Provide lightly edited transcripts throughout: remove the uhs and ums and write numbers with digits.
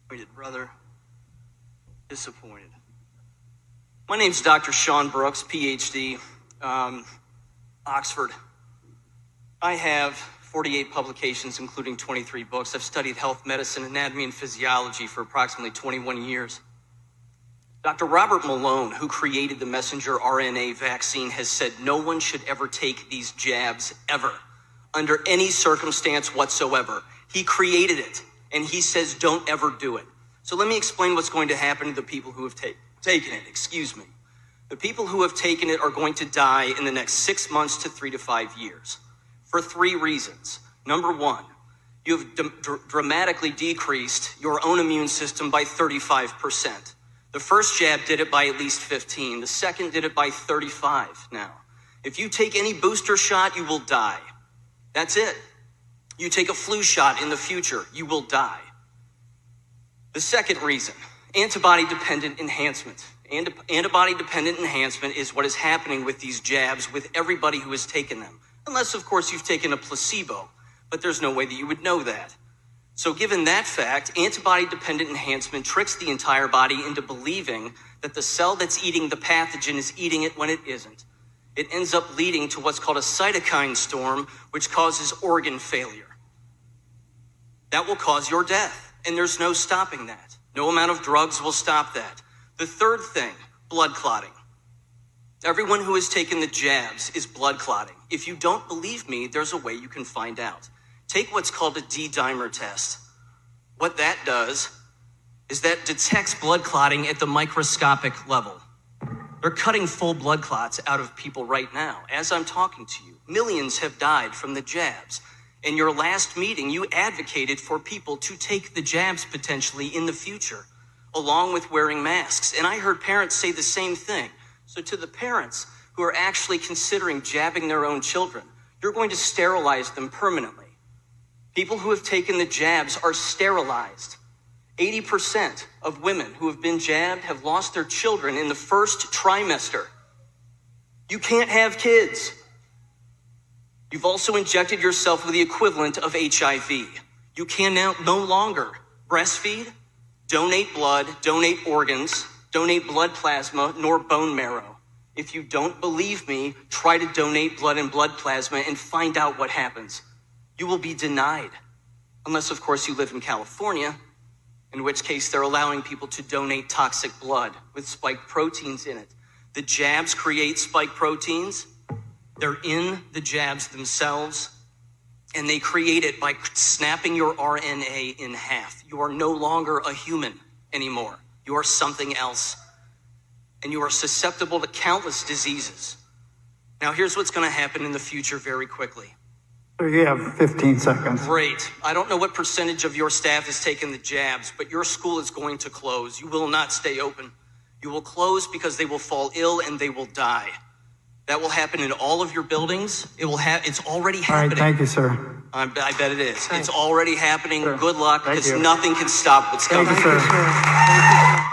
Disappointed, brother. Disappointed. My name's Dr. Sean Brooks, PhD, Oxford. I have 48 publications, including 23 books. I've studied health, medicine, anatomy, and physiology for approximately 21 years. Dr. Robert Malone, who created the messenger RNA vaccine, has said no one should ever take these jabs ever, under any circumstance whatsoever. He created it, and he says don't ever do it. So let me explain what's going to happen to the people who have taken it. The people who have taken it are going to die in the next 6 months to 3 to 5 years for 3 reasons. Number one, you have dramatically decreased your own immune system by 35%. The first jab did it by at least 15. The second did it by 35 now. If you take any booster shot, you will die. That's it. You take a flu shot in the future, you will die. The second reason, antibody-dependent enhancement. Antibody-dependent enhancement is what is happening with these jabs with everybody who has taken them. Unless, of course, you've taken a placebo, but there's no way that you would know that. So given that fact, antibody-dependent enhancement tricks the entire body into believing that the cell that's eating the pathogen is eating it when it isn't. It ends up leading to what's called a cytokine storm, which causes organ failure. That will cause your death, and there's no stopping that. No amount of drugs will stop that. The third thing, blood clotting. Everyone who has taken the jabs is blood clotting. If you don't believe me, there's a way you can find out. Take what's called a D-dimer test. What that does is that detects blood clotting at the microscopic level. They're cutting full blood clots out of people right now. As I'm talking to you, millions have died from the jabs. In your last meeting, you advocated for people to take the jabs potentially in the future, along with wearing masks. And I heard parents say the same thing. So to the parents who are actually considering jabbing their own children, you're going to sterilize them permanently. People who have taken the jabs are sterilized. 80% of women who have been jabbed have lost their children in the first trimester. You can't have kids. You've also injected yourself with the equivalent of HIV. You can now no longer breastfeed, donate blood, donate organs, donate blood plasma, nor bone marrow. If you don't believe me, try to donate blood and blood plasma and find out what happens. You will be denied. Unless, of course, you live in California, in which case they're allowing people to donate toxic blood with spike proteins in it. The jabs create spike proteins. They're in the jabs themselves, and they create it by snapping your RNA in half. You are no longer a human anymore. You are something else, and you are susceptible to countless diseases. Now, here's what's going to happen in the future very quickly. So you have 15 seconds. Great. I don't know what percentage of your staff has taken the jabs, but your school is going to close. You will not stay open. You will close because they will fall ill and they will die. That will happen in all of your buildings. It's already happening. All right, thank you, sir. I bet it is. Thanks. It's already happening. Sure. Good luck, Thank because you. nothing can stop what's coming. Thank you, sir. Thank you, sir.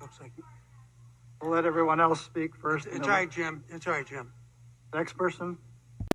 Looks like We'll let everyone else speak first. it's all right, Jim. It's all right, Jim. Next person.